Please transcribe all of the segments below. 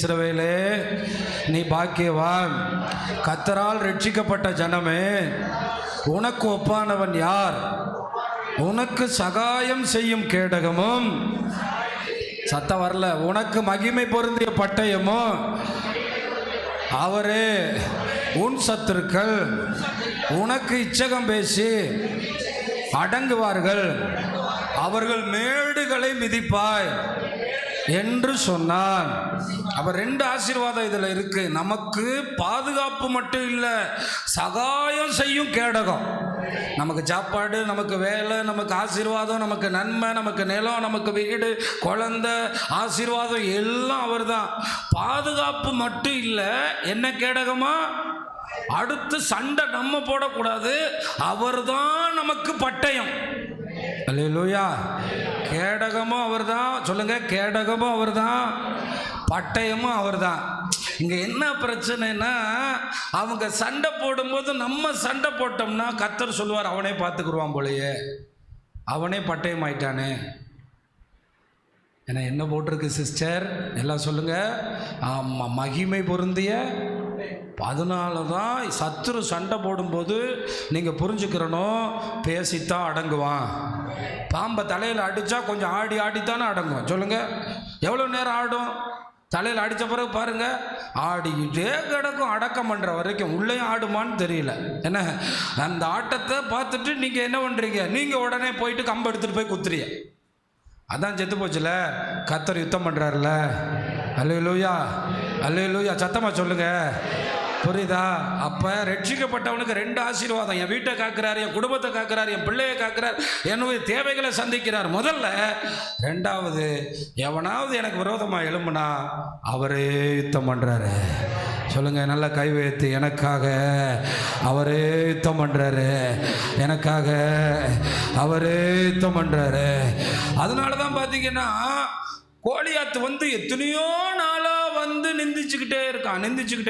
இஸ்ரவேலே, நீ பாக்கியவான். கர்த்தரால் ரட்சிக்கப்பட்ட ஜனமே, உனக்கு ஒப்பானவன் யார்? உனக்கு சகாயம் செய்யும் கேடகமும், சத்தம் வரல, உனக்கு மகிமை பொருந்திய பட்டயமும் அவரே. உன் சத்துருக்கள் உனக்கு இச்சகம் பேசி அடங்குவார்கள், அவர்கள் மேடுகளை மிதிப்பாய் என்று சொன்னான். அப்ப ரெண்டு ஆசீர்வாதம் இதுல இருக்கு. நமக்கு பாதுகாப்பு மட்டும் இல்லை, சகாயம் செய்யும் கேடகம். நமக்கு சாப்பாடு, நமக்கு வேலை, நமக்கு ஆசீர்வாதம், நமக்கு நன்மை, நமக்கு நிலம், நமக்கு வீடு, குழந்தை, ஆசீர்வாதம் எல்லாம் அவர் தான். பாதுகாப்பு மட்டும் இல்லை, என்ன கேடகமா? அடுத்து சண்டை நம்ம போடக்கூடாது, அவர் தான் நமக்கு பட்டயம். அல்லேலூயா. கேடகமும் அவர் தான். சொல்லுங்க, கேடகமும் அவர் தான், பட்டயமும் அவர் தான். இங்க என்ன பிரச்சனைனா, அவங்க சண்டை போடும்போது நம்ம சண்டை போட்டோம்னா கர்த்தர் சொல்லுவார், அவனே பார்த்துக்குருவான் போலயே, அவனே பட்டயம் ஆயிட்டானே. ஏன்னா என்ன போட்டிருக்கு சிஸ்டர், எல்லாம் சொல்லுங்க. ஆமாம், மகிமை பொருந்திய. அதனால தான் சத்துரு சண்டை போடும்போது நீங்கள் புரிஞ்சுக்கிறணும், பேசித்தான் அடங்குவான். பாம்பை தலையில் அடித்தா கொஞ்சம் ஆடி ஆடித்தானே அடங்கும். சொல்லுங்கள், எவ்வளோ நேரம் ஆடும்? தலையில் அடித்த பிறகு பாருங்கள், ஆடிக்கிட்டே கிடக்கும். அடக்கம் பண்ணுற வரைக்கும் உள்ளேயும் ஆடுமான்னு தெரியல. என்ன, அந்த ஆட்டத்தை பார்த்துட்டு நீங்கள் என்ன பண்ணுறீங்க? நீங்கள் உடனே போயிட்டு கம்பை எடுத்துகிட்டு போய் குத்துறீங்க. அதான் செத்து போச்சுல, கர்த்தர் யுத்தம் பண்ணுறாருல. அல்லேலூயா, அல்லேலூயா. சத்தமாக சொல்லுங்க, புரியுதா? அப்போ ரட்சிக்கப்பட்டவனுக்கு ரெண்டு ஆசீர்வாதம். என் வீட்டை காக்கிறார், என் குடும்பத்தை காக்கிறார், என் பிள்ளையை காக்கிறார், என்னுடைய தேவைகளை சந்திக்கிறார் முதல்ல. ரெண்டாவது, எவனாவது எனக்கு விரோதமாக எழும்புனா அவரே யுத்தம் பண்ணுறாரு. சொல்லுங்க, நல்ல கை வைத்து, எனக்காக அவரே யுத்தம் பண்ணுறாரு, எனக்காக அவரே யுத்தம் பண்ணுறாரு. அதனால தான் பார்த்தீங்கன்னா கோலியாத்து எத்தனையோ நாளாக நிந்திச்சுக்கிட்டே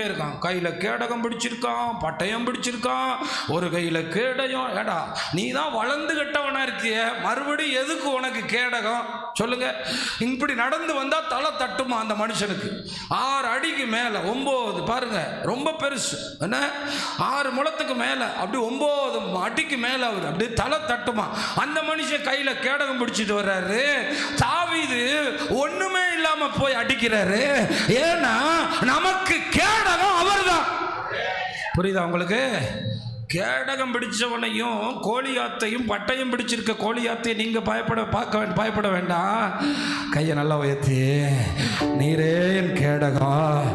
இருக்கான். கையில் கேடகம் பிடிச்சிருக்கான், பட்டயம் பிடிச்சிருக்கான், ஒரு கையில் கேடயம். ஏடா, நீ தான் வளர்ந்து கெட்டவனா இருக்கிய, மறுபடியும் எதுக்கு உனக்கு கேடகம்? சொல்லுங்க. இப்படி நடந்து வந்தால் தலை தட்டுமா அந்த மனுஷனுக்கு? 6 அடிக்கு மேலே, 9, பாருங்க, ரொம்ப பெருசு, என்ன, 6 முழத்துக்கு மேலே, அப்படி 9 அடிக்கு மேலே அவர் அப்படி தலை தட்டுமா. அந்த மனுஷன் கையில் கேடகம் பிடிச்சிட்டு வர்றாரு. தாவீது ஒண்ணுமே இல்லாம போய் அடிக்கிறாரு. ஏன்னா நமக்கு கேடகம் அவர்தான். புரியுதா உங்களுக்கு? கேடகம் பிடிச்சவனையும் கோலியாத்தையும் பட்டயம் பிடிச்சிருக்க கோலியாத்தையும் நீங்க பயப்பட வேண்டாம். கையை நல்லா உயர்த்தி, நீரே என் கேடகம்,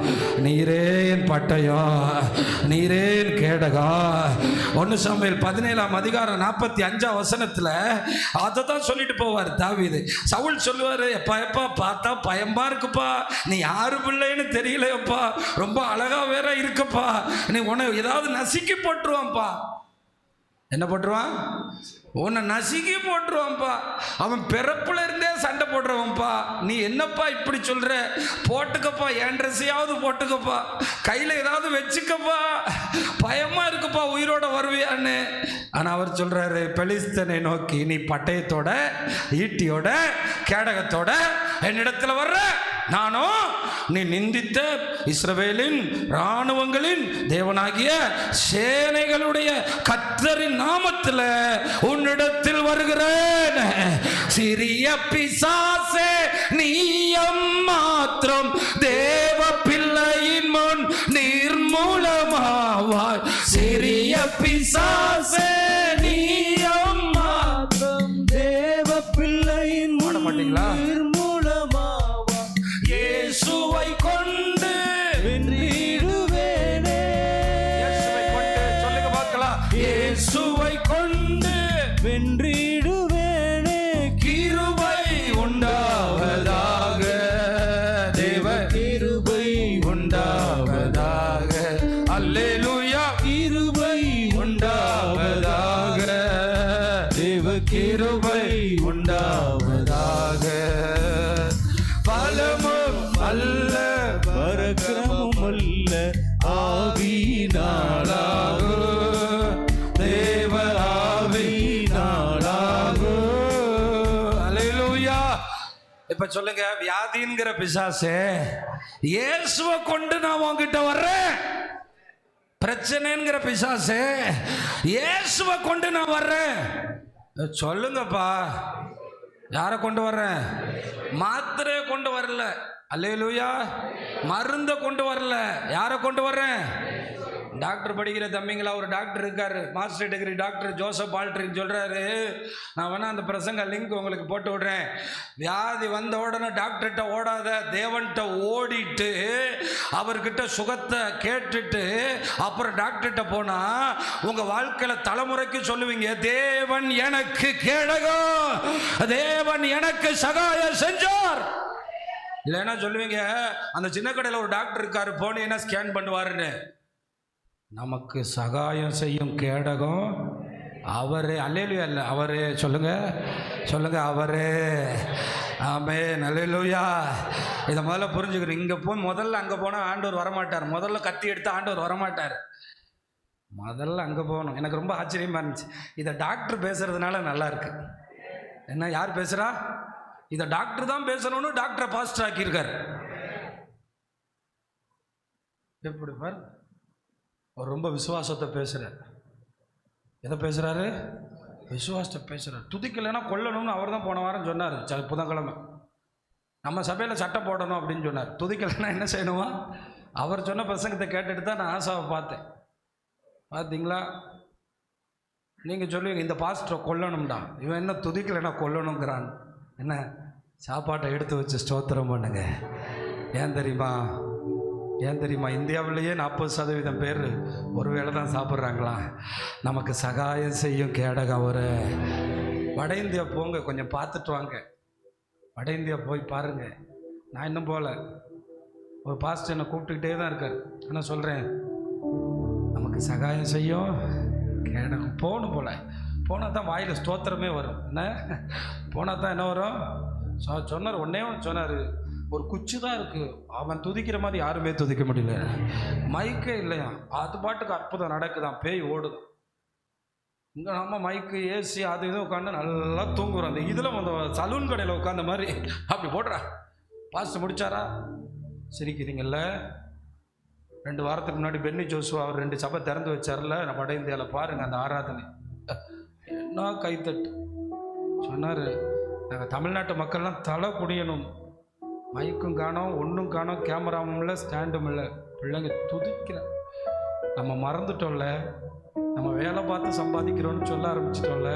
நீரே என் பட்டயம், நீரே என் கேடகம். 1 சாமுவேல் 17ஆம் அதிகாரம் 45ஆம் வசனத்துல அதை தான் சொல்லிட்டு போவார் தாவீது. சவுல் சொல்லுவாரு, எப்பா பார்த்தா பயமா இருக்குப்பா, நீ யாரு பிள்ளைன்னு தெரியலையப்பா, ரொம்ப அழகா வேற இருக்கப்பா, நீ உன்னை ஏதாவது நசுக்கி போட்டுருவான்ப்பா. என்ன போட்டுருவான்? உன்னை நசுக்கி போட்டுருவான்ப்பா. அவன் பிறப்புல இருந்தே சண்டை போடுறவன்ப்பா. நீ என்னப்பா இப்படி சொல்ற? போட்டுக்கப்பா, என் ட்ரெஸ்ஸையாவது போட்டுக்கப்பா, கையில் ஏதாவது வச்சுக்கப்பா, பயமா இருக்குப்பா, உயிரோட வருவியான்னு. ஆனால் அவர் சொல்றாரு, பெலிஸ்தனை நோக்கி, நீ பட்டயத்தோட, ஈட்டியோட, கேடகத்தோட என்னிடத்துல வர்ற, நானும் நீ நிந்தித்த இஸ்ரவேலின் இராணுவங்களின் தேவனாகிய சேனைகளுடைய கர்த்தரின் நாமத்தில் உன்னிடத்தில் வருகிறேன். சிறிய பிசாசே, நீயம் மாத்திரம் தேவ பிள்ளையின் முன் நிர்மூலமாவாய். சிறிய பிசாசே, நீயம் மாத்திரம் தேவ பிள்ளையின் முன் மாட்டீங்களா? இயேசுவை கொண்டு வென்றிடுவேனே. இயேசுவை கொண்டு சொல்லுங்க பார்க்கலாம். இயேசுவை கொண்டு வென்றிடுவேனே. கிருபை உண்டாவதாக, தேவ கிருபை உண்டாவதாக. அல்லேலூயா. கிருபை உண்டாவதாக, தேவ கிருபை உண்டாவதாக. பலமும் அல்ல, பரக்கிரமும் அல்ல, ஆவியினாலாகோ, தேவ ஆவியினாலாகோ. அல்லேலூயா. இப்ப சொல்லுங்க, வியாதிங்கிற பிசாசே இயேசுவை கொண்டு நான் உன்கிட்ட வர்றேன். பிரச்சனைங்கிற பிசாசே, இயேசுவை கொண்டு நான் வர்றேன். சொல்லுங்கப்பா, யாரை கொண்டு வர்றேன்? மாத்திரையை கொண்டு வரல, அல்லேலூயா. மருந்தை கொண்டு வரல, யாரை கொண்டு வர்றேன்? டாக்டர் படிக்கிற தம்பிங்களா, ஒரு டாக்டர் இருக்காரு, மாஸ்டர் டிகிரி டாக்டர் ஜோசப் ஆல்ட்ரின்னு சொல்றாரு. நான் வேணா அந்த பிரசங்க லிங்க் உங்களுக்கு போட்டு விடுறேன். வியாதி வந்த உடனே டாக்டர்கிட்ட ஓடாத, தேவன்கிட்ட ஓடிட்டு அவர்கிட்ட சுகத்தை கேட்டுட்டு அப்புறம் டாக்டர்கிட்ட போனா உங்க வாழ்க்கையில தலைமுறைக்கு சொல்லுவீங்க, தேவன் எனக்கு கேடகம், தேவன் எனக்கு சகாயம் செஞ்சார். இல்லைன்னா சொல்லுவீங்க, அந்த சின்ன கடையில் ஒரு டாக்டர் இருக்காரு, போனீங்கன்னா ஸ்கேன் பண்ணுவாருன்னு. நமக்கு சகாயம் செய்யும் கேடகம் அவரே. அல்லேலூயா. இல்லை அவரே, சொல்லுங்க சொல்லுங்க, அவரே. ஆமென், அல்லேலூயா. இதை முதல்ல புரிஞ்சுக்கிறேன். இங்கே போய் முதல்ல அங்கே போனால் ஆண்டவர் வரமாட்டார். முதல்ல கத்தி எடுத்து ஆண்டவர் வரமாட்டார். முதல்ல அங்கே போகணும். எனக்கு ரொம்ப ஆச்சரியமாக இருந்துச்சு. இதை டாக்டர் பேசுறதுனால நல்லா இருக்கு. என்ன, யார் பேசுகிறா? இதை டாக்டர் தான் பேசணும்னு டாக்டரை பாஸ்டர் ஆக்கியிருக்கார். எப்படி பார், அவர் ரொம்ப விசுவாசத்தை பேசுகிறார். எதை பேசுகிறாரு? விசுவாசத்தை பேசுகிறார். துதிக்கலைன்னா கொல்லணும்னு அவர் தான் போன வாரம் சொன்னார். புதன்கிழமை நம்ம சபையில் சட்டம் போடணும் அப்படின்னு சொன்னார். துதிக்கலைன்னா என்ன செய்யணுமா? அவர் சொன்ன பிரசங்கத்தை கேட்டுட்டு தான் நான் ஆசாவை பார்த்தேன். பார்த்தீங்களா? நீங்கள் சொல்லுவீங்க, இந்த பாஸ்டரை கொல்லணும்டா, இவன் என்ன துதிக்கலைன்னா கொல்லணுங்கிறான். என்ன, சாப்பாட்டை எடுத்து வச்சு ஸ்தோத்திரம் பண்ணுங்க. ஏன் தெரியுமா? ஏன் தெரியுமா? இந்தியாவிலேயே 40% பேர் ஒரு வேளை தான் சாப்பிட்றாங்களா. நமக்கு சகாயம் செய்யும் கேடகம் ஒரு. வட இந்தியா போங்க, கொஞ்சம் பார்த்துட்டு வாங்க. வட இந்தியா போய் பாருங்க. நான் இன்னும் போகல. ஒரு பாஸ்டர் என்னை கூப்பிட்டுக்கிட்டே தான் இருக்கார். ஆனால் சொல்கிறேன், நமக்கு சகாயம் செய்யும் கேடகம். போகணும் போல, போனால் தான் வாயில் ஸ்தோத்திரமே வரும். என்ன, போனால் தான் என்ன வரும்? சொன்னார், ஒன்னே ஒன்று சொன்னார், ஒரு குச்சி தான் இருக்குது, அவன் துதிக்கிற மாதிரி யாருமே துதிக்க முடியல, மைக்கே இல்லையா, அது பாட்டுக்கு அற்புதம் நடக்குதான், பேய் ஓடுது. இங்கே நம்ம மைக்கு ஏசி அது இதுவும் உட்காந்து நல்லா தூங்குறோம். அந்த இதில் அந்த சலூன் கடையில் உட்காந்த மாதிரி அப்படி போடுறா. பாஸ்ட் முடிச்சாரா? சிரிக்கிறீங்கல்ல. 2 வாரத்துக்கு முன்னாடி பென்னி ஜோசுவா அவர் 2 சபை திறந்து வச்சார்ல, நம்ம வட இந்தியாவில் பாருங்கள் அந்த ஆராதனை. என்ன கைத்தட்டு சொன்னார். நாங்கள் தமிழ்நாட்டு மக்கள்லாம் தலை குடியணும். மைக்கும் காணோம், ஒன்றும் காணோம், கேமராவும் இல்லை, ஸ்டாண்டும் இல்லை. பிள்ளைங்க துதிக்கிற. நம்ம மறந்துட்டோம்ல, நம்ம வேலை பார்த்து சம்பாதிக்கிறோன்னு சொல்ல ஆரம்பிச்சிட்டோம்ல,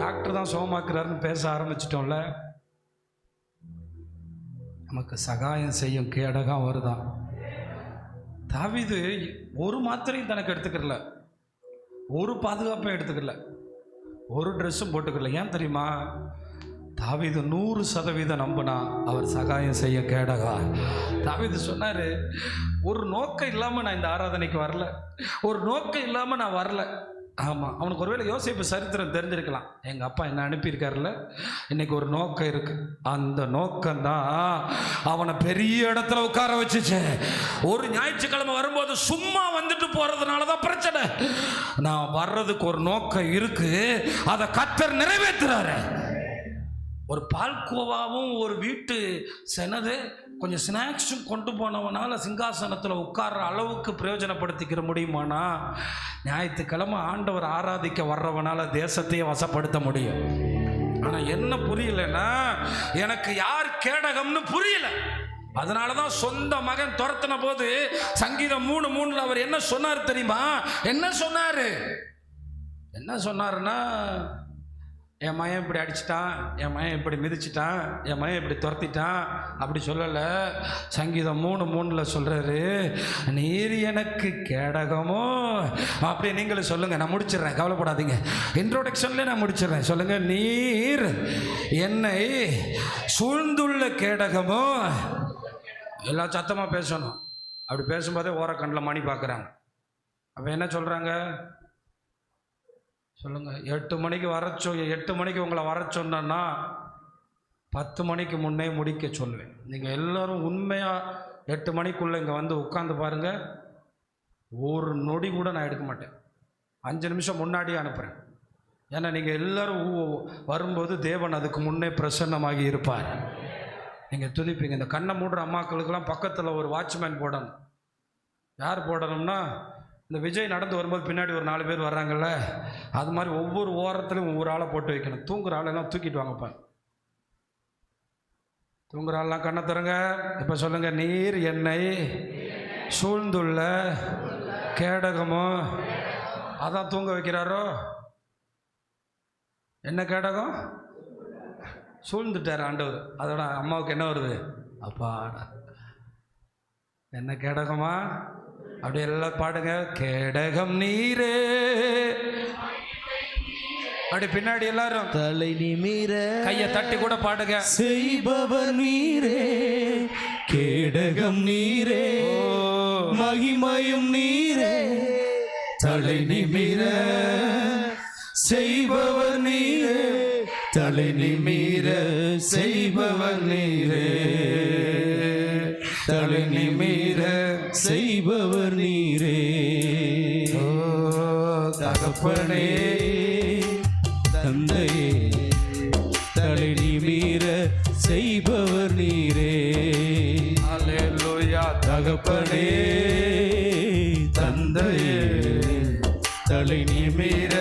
டாக்டர் தான் சுகமாக்குறாருன்னு பேச ஆரம்பிச்சிட்டோம்ல. நமக்கு சகாயம் செய்யும் கேடகம் வருதான். தாவீது ஒரு மாத்திரையும் தனக்கு எடுத்துக்கல, ஒரு பாதுகாப்பையும் எடுத்துக்கல, ஒரு ட்ரெஸ்ஸும் போட்டுக்கல. ஏன் தெரியுமா? தாவீது 100% நம்பினா அவர் சகாயம் செய்ய கேடகா. தாவீது சொன்னார், ஒரு நோக்கம் இல்லாமல் நான் இந்த ஆராதனைக்கு வரல, ஒரு நோக்கம் இல்லாமல் நான் வரல. ஆமாம், அவனுக்கு ஒருவேளை யோசிப்பு சரித்திரம் தெரிஞ்சிருக்கலாம். எங்கள் அப்பா என்ன அனுப்பியிருக்காருல்ல, இன்னைக்கு ஒரு நோக்கம் இருக்குது. அந்த நோக்கம்தான் அவனை பெரிய இடத்துல உட்கார வச்சுச்சு. ஒரு ஞாயிற்றுக்கிழமை வரும்போது சும்மா வந்துட்டு போகிறதுனால தான் பிரச்சனை. நான் வர்றதுக்கு ஒரு நோக்கம் இருக்குது, அதை கர்த்தர் நிறைவேற்றுறாரு. ஒரு பால்கோவாவும் ஒரு வீட்டு செனது கொஞ்சம் ஸ்நாக்ஸும் கொண்டு போனவனால சிங்காசனத்தில் உட்கார்ற அளவுக்கு பிரயோஜனப்படுத்திக்கிற முடியுமானா, ஞாயிற்றுக்கிழமை ஆண்டவர் ஆராதிக்க வர்றவனால தேசத்தையே வசப்படுத்த முடியும். ஆனால் என்ன புரியலன்னா, எனக்கு யார் கேடகம்னு புரியல. அதனால தான் சொந்த மகன் துரத்தின போது சங்கீதம் 3:3 அவர் என்ன சொன்னார் தெரியுமா? என்ன சொன்னாருன்னா, என் மகன் இப்படி அடிச்சிட்டான், என் மகன் இப்படி மிதிச்சிட்டான், என் மகன் இப்படி துரத்திட்டான் அப்படி சொல்லலை. சங்கீதம் 3:3 சொல்கிறாரு, நீர் எனக்கு கேடகமோ. அப்படியே நீங்களும் சொல்லுங்கள், நான் முடிச்சிடுறேன், கவலைப்படாதீங்க. இன்ட்ரோடக்ஷன்லேயே நான் முடிச்சிடுறேன். சொல்லுங்கள், நீர் என்னை சூழ்ந்துள்ள கேடகமோ. எல்லாம் சத்தமாக பேசணும். அப்படி பேசும்போதே ஓரக்கண்ணில் மணி பார்க்குறாங்க. அப்போ என்ன சொல்கிறாங்க சொல்லுங்கள்? 8 மணிக்கு 8 மணிக்கு உங்களை வர சொன்னா 10 மணிக்கு முன்னே முடிக்க சொல்லுவேன். நீங்கள் எல்லோரும் உண்மையாக 8 மணிக்குள்ளே இங்கே வந்து உட்காந்து பாருங்கள், ஒரு நொடி கூட நான் எடுக்க மாட்டேன். 5 நிமிஷம் முன்னாடியே அனுப்புகிறேன். ஏன்னா நீங்கள் எல்லோரும் வரும்போது தேவன் அதுக்கு முன்னே பிரசன்னமாகி இருப்பார். நீங்கள் துதிப்பீங்க. இந்த கண்ணை மூடுற அம்மாக்களுக்கெல்லாம் பக்கத்தில் ஒரு வாட்ச்மேன் போடணும். யார் போடணும்னா, இந்த விஜய் நடந்து வரும்போது பின்னாடி ஒரு 4 பேர் வர்றாங்கல்ல, அது மாதிரி ஒவ்வொரு ஓரத்துலையும் ஒவ்வொரு ஆளை போட்டு வைக்கணும். தூங்குற ஆளெல்லாம் தூக்கிட்டு வாங்கப்பா. தூங்குற ஆள்லாம் கண்ணை தருங்க. இப்போ சொல்லுங்க, நீர் என்னை சூழ்ந்துள்ள கேடகமோ. அதான் தூங்க வைக்கிறாரோ. என்ன கேடகம்? சூழ்ந்துட்டார் ஆண்டவர். அதோட அம்மாவுக்கு என்ன வருது? அப்பா என்ன கேடகமா? அப்படி எல்லாம் பாடுங்க. கேடகம் நீரே. அப்படி பின்னாடி எல்லாரும் தலை நிமிர கையை தட்டி கூட பாடுங்க. செய்பவர் நீரே, கேடகம் நீரே, மகிமையும் நீரே, தலை நிமிர செய்பவர் நீரே, தலை நிமிர செய்பவர் நீரே, தலை நிமிர செய்பவர் நீரே. ஓ தகப்பனே தந்தையே, தலை நிமிர செய்பவர் நீரே. அல்லேலூயா. தகப்பனே தந்தையே, தலை நிமிர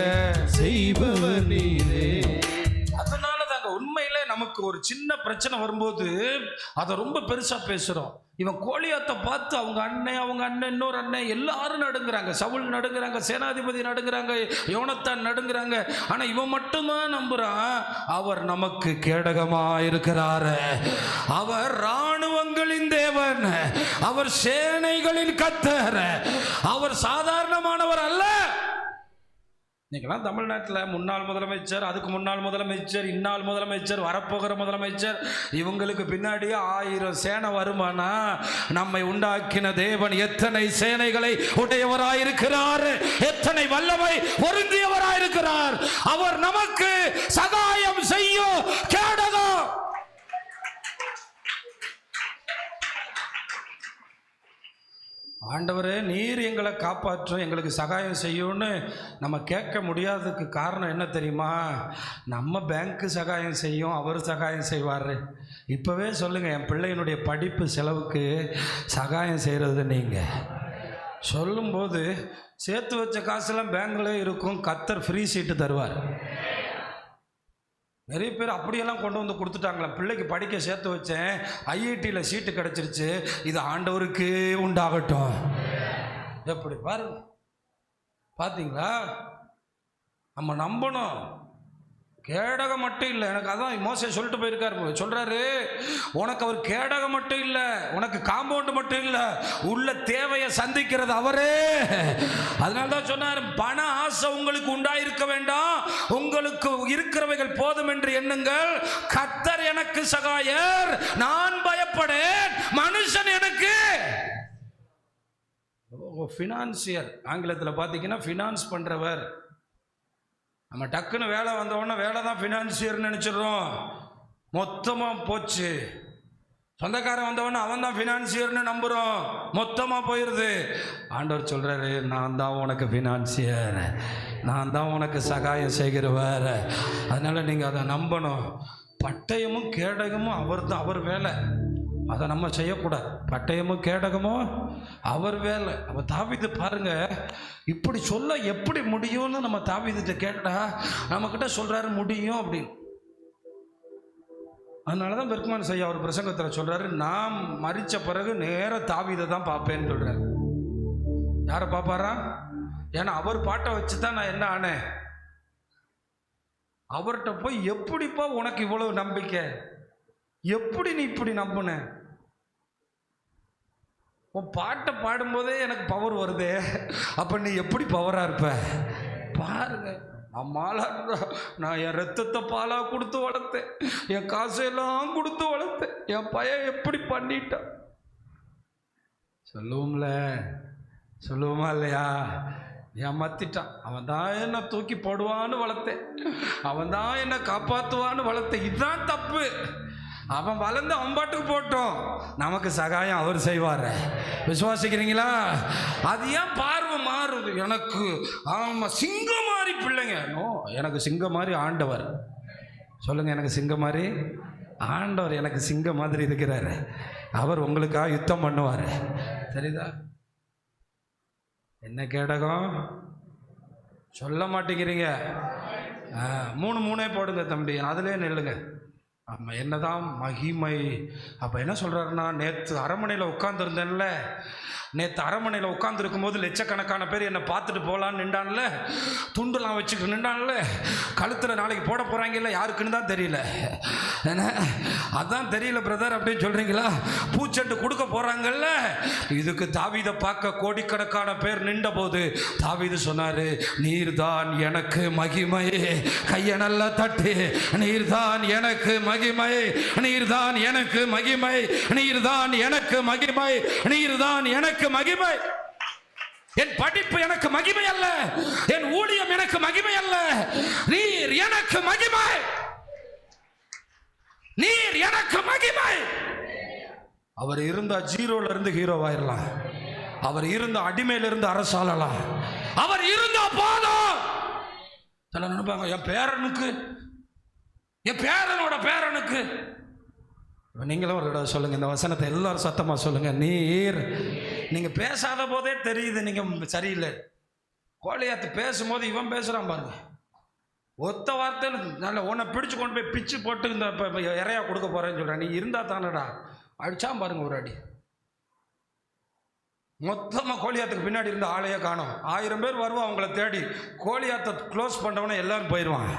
செய்பவர் நீரே. அதனால தாங்க உண்மையிலே நமக்கு ஒரு சின்ன பிரச்சனை வரும்போது அதை ரொம்ப பெருசா பேசுறோம். இவன் கோலியாத்தை பார்த்து அவங்க அண்ணன் இன்னொரு அண்ணன் எல்லாரும் நடுங்கிறாங்க. சவுல் நடுங்கிறாங்க, சேனாதிபதி நடுங்கிறாங்க, யோனத்தான் நடுங்கிறாங்க. ஆனா இவன் மட்டும்தான் நம்புறான், அவர் நமக்கு கேடகமா இருக்கிறாரு. அவர் இராணுவங்களின் தேவன், அவர் சேனைகளின் கர்த்தர், அவர் சாதாரணமானவர் அல்ல. இன்னைக்கெல்லாம் தமிழ்நாட்டில் முன்னாள் முதலமைச்சர், அதுக்கு முன்னாள் முதலமைச்சர், இந்நாள் முதலமைச்சர், வரப்போகிற முதலமைச்சர், இவங்களுக்கு பின்னாடியே 1000 சேனை வருமானா, நம்மை உண்டாக்கின தேவன் எத்தனை சேனைகளை உடையவராயிருக்கிறார், எத்தனை வல்லமை பொருந்தியவராயிருக்கிறார். அவர் நமக்கு சகாயம் செய்யும் கேடகம். ஆண்டவரே, நீர் எங்களை காப்பாற்றும், எங்களுக்கு சகாயம் செய்யும்னு நம்ம கேட்க முடியாததுக்கு காரணம் என்ன தெரியுமா? நம்ம பேங்க்கு சகாயம் செய்யும், அவர் சகாயம் செய்வார். இப்போவே சொல்லுங்கள், என் பிள்ளையினுடைய படிப்பு செலவுக்கு சகாயம் செய்கிறது நீங்கள் சொல்லும்போது, சேர்த்து வச்ச காசெல்லாம் பேங்கில் இருக்கும், கர்த்தர் ஃப்ரீ சீட்டு தருவார். நிறைய பேர் அப்படியெல்லாம் கொண்டு வந்து கொடுத்துட்டாங்களா. பிள்ளைக்கு படிக்க சேர்த்து வச்சேன், ஐஐடியில் சீட்டு கிடச்சிருச்சு, இது ஆண்டவருக்கு உண்டாகட்டும். எப்படி பாருங்க, பார்த்தீங்களா? நம்ம நம்பணும். கேடகம் மட்டும் இல்லை, எனக்கு அதான் மோசே சொல்லிட்டு போயிருக்காரு. சொல்றாரு, உனக்கு அவர் கேடகம் மட்டும் இல்லை, உனக்கு காம்பவுண்டு மட்டும் இல்லை, உள்ள தேவையை சந்திக்கிறது அவரே. அதனால தான் சொன்னார், பண ஆசை உங்களுக்கு உண்டாயிருக்க வேண்டாம், உங்களுக்கு இருக்கிறவைகள் போதும் என்று எண்ணுங்கள். கர்த்தர் எனக்கு சகாயர், நான் பயப்படேன், மனுஷன் எனக்கு. ஃபினான்சியர், ஆங்கிலத்தில் பார்த்தீங்கன்னா ஃபினான்ஸ் பண்ணுறவர். நம்ம டக்குன்னு வேலை வந்தவொடனே வேலை தான் ஃபினான்சியர்னு நினச்சிடுறோம், மொத்தமாக போச்சு. சொந்தக்காரன் வந்தவொடனே அவன் தான் ஃபினான்சியர்னு நம்புகிறோம், மொத்தமாக போயிடுது. ஆண்டவர் சொல்கிறாரு, நான் தான் உனக்கு ஃபினான்சியர், நான் தான் உனக்கு சகாயம் செய்கிறவர். அதனால் நீங்கள் அதை நம்பணும். பட்டயமும் கேடகமும் அவர் தான், அவர் வேலை, அதை நம்ம செய்யக்கூடாது. பட்டயமும் கேடகமும் அவர் வேலை. நம்ம தாவீது பாருங்க, இப்படி சொல்ல எப்படி முடியும்னு நம்ம தாவீதுகிட்ட கேட்டா நம்மக்கிட்ட சொல்றாரு முடியும் அப்படின்னு. அதனால தான் பெர்க்மான் ஐயா அவர் பிரசங்கத்தில் சொல்றாரு, நான் மரித்த பிறகு நேர தாவீதை தான் பார்ப்பேன்னு சொல்றாரு. யாரை பார்ப்பாரா? ஏன்னா அவர் பாட்டை வச்சு தான் நான் என்ன ஆனேன். அவர்கிட்ட போய், எப்படிப்பா உனக்கு இவ்வளவு நம்பிக்கை, எப்படி நீ இப்படி நம்புன? உன் பாட்டை பாடும்போதே எனக்கு பவர் வருதே, அப்போ நீ எப்படி பவராக இருப்ப பாருங்க. அம்மாளா, நான் என் ரத்தத்தை பாலாக கொடுத்து வளர்த்தேன், என் காசெல்லாம் கொடுத்து வளர்த்தேன், என் பையன் எப்படி பண்ணிட்டான் சொல்லுவோம்ல, சொல்லுவோமா இல்லையா? ஏமாத்திட்டான், அவன் தான் என்னை தூக்கி போடுவான்னு வளர்த்தேன், அவன் தான் என்னை காப்பாற்றுவான்னு வளர்த்தேன். இதுதான் தப்பு. அவன் வளர்ந்து அவன் பாட்டுக்கு போட்டோம், நமக்கு சகாயம் அவர் செய்வார். விசுவாசிக்கிறீங்களா? அது ஏன் பார்வை மாறுது? எனக்கு ஆமாம் சிங்கம் மாதிரி பிள்ளைங்க. நோ, எனக்கு சிங்கம் மாதிரி ஆண்டவர். சொல்லுங்க, எனக்கு சிங்கம் மாதிரி ஆண்டவர் எனக்கு சிங்கம் மாதிரி இருக்கிறாரு, அவர் உங்களுக்காக யுத்தம் பண்ணுவார். தெரியுதா? என்ன கேடகம் சொல்ல மாட்டேங்கிறீங்க? மூணே போடுங்க தம்பி, அதிலே நெல்லுங்க. ஆமாம், என்னதான் மகிமை. அப்போ என்ன சொல்கிறாருன்னா, நேற்று அரண்மனையில் உட்காந்துருந்தேன்ல, நேற்று அரண்மனையில் உட்காந்துருக்கும் போது லட்சக்கணக்கான பேர் என்னை பார்த்துட்டு போகலான்னு நின்றான்ல, துண்டுலாம் வச்சுக்கிட்டு நின்றான்ல, கழுத்தில் நாளைக்கு போட போகிறாங்கல்ல, யாருக்குன்னு தான் தெரியல. ஏன்னா அதான் தெரியல பிரதர் அப்படின்னு சொல்கிறீங்களா? பூச்செண்டு கொடுக்க போகிறாங்கல்ல, இதுக்கு தாவீதை பார்க்க கோடிக்கணக்கான பேர் நின்ற போது தாவீது சொன்னார், நீர்தான் எனக்கு மகிமை. கையை நல்லா தட்டு, நீர்தான் எனக்கு மகிமை, நீர்தான் எனக்கு மகிமை, நீர்தான் எனக்கு மகிமை, நீர்தான் எனக்கு மகிமை. என் படிப்பு எனக்கு மகிமை அல்ல, என் ஊழியம் எனக்கு மகிமை அல்ல, நீர் எனக்கு மகிமை, நீர் எனக்கு மகிமை. அவர் இருந்தா ஜீரோல இருந்து ஹீரோவாயிரலாம், அவர் இருந்த அடிமையில இருந்து அரசாளலாம், அவர் இருந்தா போதும். சில நினைப்பாங்க, என் பேரனுக்கு, என் பேரனோட பேரனுக்கு. நீங்களும் ஒரு தடவை சொல்லுங்க இந்த வசனத்தை, எல்லாரும் சத்தமா சொல்லுங்க. நீர். நீங்க பேசாத போதே தெரியுது நீங்க சரியில்லை. கோலியாத்து பேசும்போது இவன் பேசுறான் பாருங்க, ஒத்த வார்த்தையில் நல்ல உன்னை பிடிச்சு கொண்டு போய் பிச்சு போட்டு இந்த இறையா கொடுக்க போறேன்னு சொல்றேன். நீ இருந்தா தானடா அடிச்சான் பாருங்க ஒரு அடி. மொத்தமாக கோலியாத்துக்கு பின்னாடி இருந்த ஆளையே காணும். 1000 பேர் வருவான் அவங்கள தேடி. கோலியாத்தை க்ளோஸ் பண்ணவனே எல்லாரும் போயிடுவான்.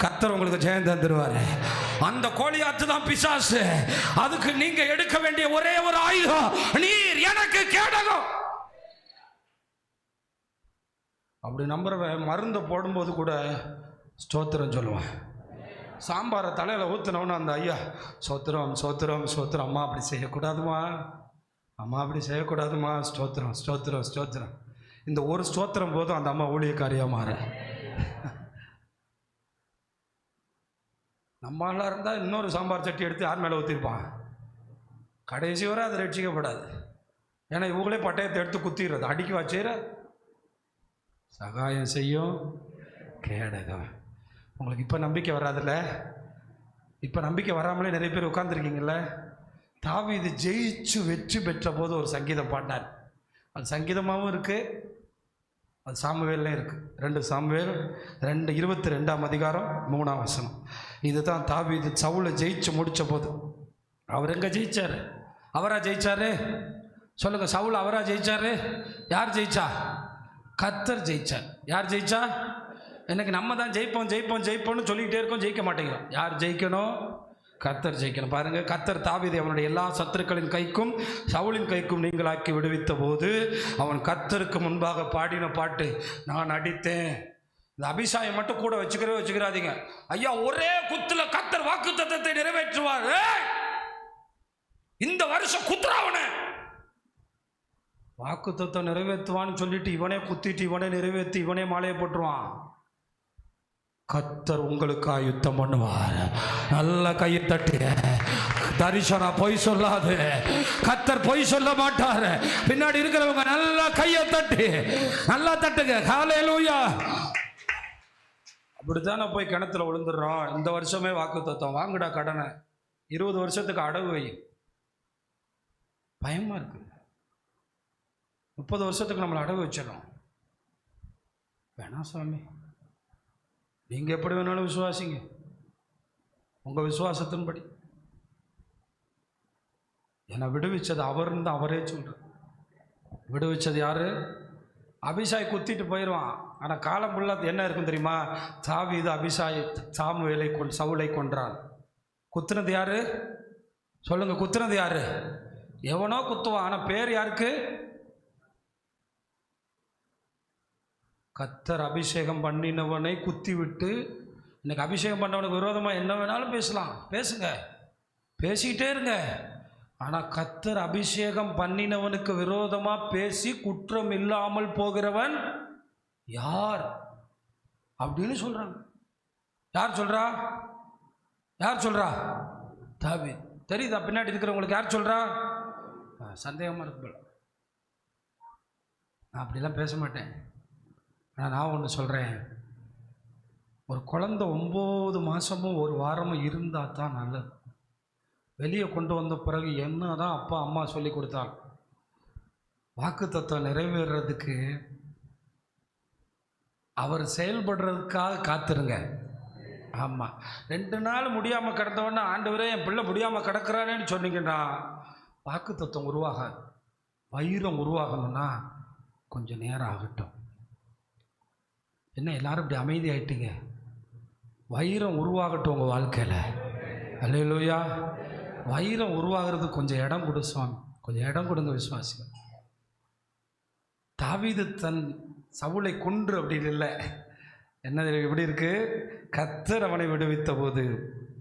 கர்த்தர் உங்களுக்கு ஜெயம் தந்துடுவார். அந்த கோலியாத்து தான் பிசாசு. அதுக்கு நீங்க எடுக்க வேண்டிய ஒரே ஒரு ஆயுதம், நீர் எனக்கு கேடகம். அப்படி நம்புறவன் மருந்தை போடும்போது கூட ஸ்தோத்திரம் சொல்லுவான். சாம்பாரை தலையில் ஊற்றினவன அந்த ஐயா சோத்திரம் சோத்திரம் சோத்திரம், அம்மா அப்படி செய்யக்கூடாதுமா, அம்மா அப்படி செய்யக்கூடாதுமா, ஸ்தோத்திரம் ஸ்தோத்திரம் ஸ்தோத்திரம். இந்த ஒரு ஸ்தோத்திரம் போதும் அந்த அம்மா ஊழியக்காரியாக மாற. நம்மளாக இருந்தால் இன்னொரு சாம்பார் சட்டி எடுத்து யார் மேலே ஊற்றிருப்பான், கடைசி வரை அதை ரட்சிக்கப்படாது. ஏன்னா இவங்களே பட்டயத்தை எடுத்து குத்திடுறது, அடிக்க வச்சுற சகாயம் செய்யும் கேடகம். உங்களுக்கு இப்போ நம்பிக்கை வராதுல்ல? இப்போ நம்பிக்கை வராமலே நிறைய பேர் உட்காந்துருக்கீங்கல்ல. தாவீது ஜெயிச்சு வெற்றி பெற்ற போது ஒரு சங்கீதம் பாடினார். அது சங்கீதமாகவும் இருக்குது, அது சாமுவேல்லையும் இருக்குது. 2 சாமுவேல் 22ஆம் அதிகாரம் 3ஆம் வசனம். இதுதான் தாவீது சவுலை ஜெயிச்சு முடித்த போது. அவர் எங்கே ஜெயிச்சார்? அவரா ஜெயிச்சாரு? சொல்லுங்கள். சவுல் அவரா ஜெயிச்சாரு? யார் ஜெயிச்சா? கர்த்தர் ஜெயிச்சார். யார் ஜெயிச்சா? எனக்கு நம்ம தான் ஜெயிப்போம் ஜெயிப்போம் ஜெயிப்போம்னு சொல்லிக்கிட்டே இருக்கோம், ஜெயிக்க மாட்டேங்கிறோம். யார் ஜெயிக்கணும்? கர்த்தர் ஜெயிக்கணும். பாருங்க, கர்த்தர் தாவீதை அவனுடைய எல்லா சத்துருக்களின் கைக்கும் சவுலின் கைக்கும் நீங்களாக்கி விடுவித்த போது அவன் கர்த்தருக்கு முன்பாக பாடின பாட்டு, நான் அடித்தேன். இந்த அபிஷாயம் மட்டும் கூட வச்சுக்கிறாதீங்க. ஐயா ஒரே குத்துல கர்த்தர் வாக்குத்தத்தத்தை நிறைவேற்றுவார். இந்த வருஷம் குத்துறாவன வாக்குத்தத்தம் நிறைவேற்றுவான்னு சொல்லிட்டு இவனே குத்திட்டு இவனே நிறைவேற்றி இவனே மாலையை போட்டுருவான். கர்த்தர் உங்களுக்காக யுத்தம் பண்ணுவார். நல்ல கையை தட்டு. தரிசனா பொய் சொல்லாது. கர்த்தர் பொய் சொல்ல மாட்டார். பின்னாடி இருக்கிறவங்க நல்லா கையை தட்டு, நல்லா தட்டுங்க. ஹல்லேலூயா. அப்படித்தானே போய் கிணத்துல விழுந்துடுறோம். இந்த வருஷமே வாக்குத்தத்தம் வாங்குடா, கடனை 20 வருஷத்துக்கு அடகு வை. பயமா இருக்கு. 30 வருஷத்துக்கு நம்மளை அடகு வச்சிடறோம். வேணாம் சாமி, நீங்கள் எப்படி வேணாலும் விசுவாசிங்க, உங்கள் விசுவாசத்தின்படி. என்னை விடுவிச்சது அவர்னு அவரே சொல்கிறார். விடுவிச்சது யாரு? அபிஷாய் குத்திட்டு போயிடுவான். ஆனால் காலம் ஃபுல்லாக என்ன இருக்கும் தெரியுமா? தாவீது அபிஷாய் சாமுவேலை சவுலை கொன்றான். குத்துனது யாரு? சொல்லுங்க, குத்துனது யாரு? எவனோ குத்துவான். ஆனால் பேர் யாருக்கு? கர்த்தர் அபிஷேகம் பண்ணினவனை குத்தி விட்டு, இன்னைக்கு அபிஷேகம் பண்ணவனுக்கு விரோதமாக என்ன வேணாலும் பேசலாம், பேசுங்க, பேசிக்கிட்டே இருங்க. ஆனால் கர்த்தர் அபிஷேகம் பண்ணினவனுக்கு விரோதமாக பேசி குற்றம் இல்லாமல் போகிறவன் யார் அப்படின்னு சொல்றாங்க. யார் சொல்றா? யார் சொல்றா? தாவீது. தெரியுதா? பின்னாடி இருக்கிறவங்களுக்கு யார் சொல்றா? சந்தேகமாக இருக்கு. நான் அப்படிலாம் பேச மாட்டேன். ஆனால் நான் ஒன்று சொல்கிறேன், ஒரு குழந்தை 9 மாதமும் 1 வாரமும் இருந்தால் தான் நல்லது. வெளியே கொண்டு வந்த பிறகு என்ன தான் அப்பா அம்மா சொல்லி கொடுத்தாங்க, வாக்குத்தத்தம் நிறைவேறதுக்கு அவர் செயல்படுறதுக்காக காத்துருங்க. ஆமாம், 2 நாள் முடியாமல் கிடந்தவொடனே ஆண்டவரே என் பிள்ளை முடியாமல் கிடக்கிறானேன்னு சொன்னீங்கன்னா வாக்குத்தத்தம் உருவாகாது. வைரம் உருவாகணும்னா கொஞ்சம் நேரம் ஆகட்டும். என்ன எல்லாரும் இப்படி அமைதி ஆயிட்டீங்க? வைரம் உருவாகட்டும் உங்கள் வாழ்க்கையில். அல்லேலூயா. வைரம் உருவாகிறது கொஞ்சம் இடம் கொடு சுவாமி, கொஞ்சம் இடம் கொடுங்க விசுவாசிகள். தாவீது தன் சவுலை கொன்று அப்படின்னு இல்லை. என்ன எப்படி இருக்கு? கர்த்தர் அவனை விடுவித்த போது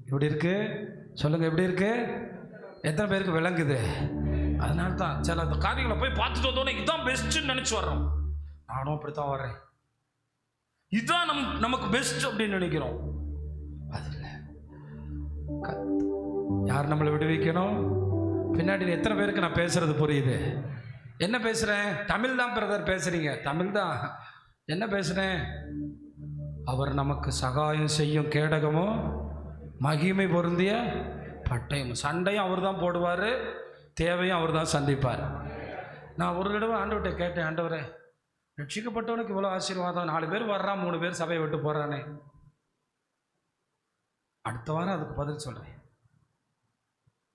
எப்படி இருக்கு சொல்லுங்க, எப்படி இருக்கு? எத்தனை பேருக்கு விளங்குது? அதனால தான் சில காரியங்களை போய் பார்த்துட்டு வந்தோடனே இதுதான் பெஸ்ட்டுன்னு நினச்சி வர்றோம். நானும் அப்படித்தான் வர்றேன், இதுதான் நமக்கு பெஸ்ட் அப்படின்னு நினைக்கிறோம். அதில் யார் நம்மளை விடுவிக்கணும்? பின்னாடி எத்தனை பேருக்கு நான் பேசுறது புரியுது? என்ன பேசுகிறேன்? தமிழ் தான் பிரதர் பேசுகிறீங்க, தமிழ் தான். என்ன பேசுகிறேன்? அவர் நமக்கு சகாயம் செய்யும் கேடகமும் மகிமை பொருந்திய பட்டயம். சண்டையும் அவர் தான் போடுவார், தேவையும் அவர் தான் சந்திப்பார். நான் ஒரு தடவை ஆண்டவர்கிட்ட கேட்டேன், ஆண்டவரே ரட்சிக்கப்பட்டவனுக்கு இவ்வளோ ஆசீர்வாதம், 4 பேர் வர்றான், 3 பேர் சபையை விட்டு போகிறானே. அடுத்த வாரம் அதுக்கு பதில் சொல்கிறேன்,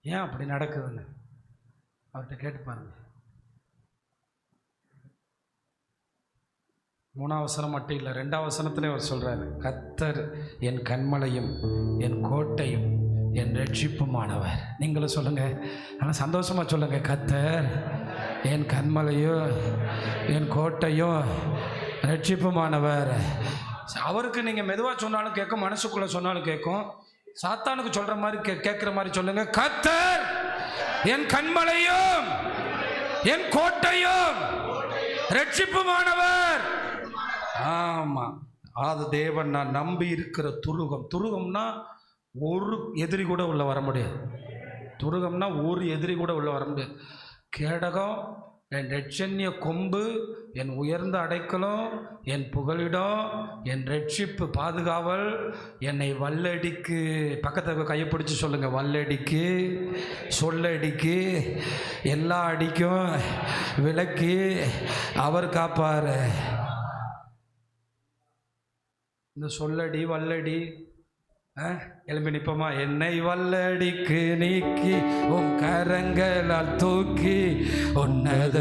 ஏன் அப்படி நடக்குதுன்னு அவர்கிட்ட கேட்டு பாருங்க. 3ஆம் வசனம் மட்டும் இல்லை, 2ஆம் வசனத்திலே அவர் சொல்கிறாரு, கர்த்தர் என் கன்மலையும் என் கோட்டையும் என் ரட்சிப்புமானவர். நீங்களும் சொல்லுங்கள், ஆனால் சந்தோஷமாக சொல்லுங்கள், கர்த்தர் என் கன்மலையும் என் கோட்டையும் ரட்சிப்புமானவர். அவருக்கு நீங்கள் மெதுவாக சொன்னாலும் கேட்கும், மனசுக்குள்ளே சொன்னாலும் கேட்கும். சாத்தானுக்கு சொல்கிற மாதிரி கேட்குற மாதிரி சொல்லுங்கள், கர்த்தர் என் கன்மலையும் என் கோட்டையும் ரட்சிப்புமானவர். ஆமாம், அது தேவன் நான் நம்பி இருக்கிற துருகம். துருகம்னா ஒரு எதிரி கூட உள்ள வர முடியாது. துருகம்னா ஒரு எதிரி கூட உள்ள வர முடியாது. கேடகம் என் ரட்சண்ய கொம்பு, என் உயர்ந்த அடைக்கலம், என் புகலிடம், என் ரட்சிப்பு பாதுகாவல், என்னை வல்லடிக்கு. பக்கத்தில் கையை பிடிச்சி சொல்லுங்கள், வல்லடிக்கு, சொல்லடிக்கு, எல்லா அடிக்கும் விலக்கி அவர் காப்பார். இந்த சொல்லடி வல்லடி எழுப்பி நிற்போமா? என்னை வல்லடிக்கு நீக்கி உன் கரங்களால் தூக்கி உன்னத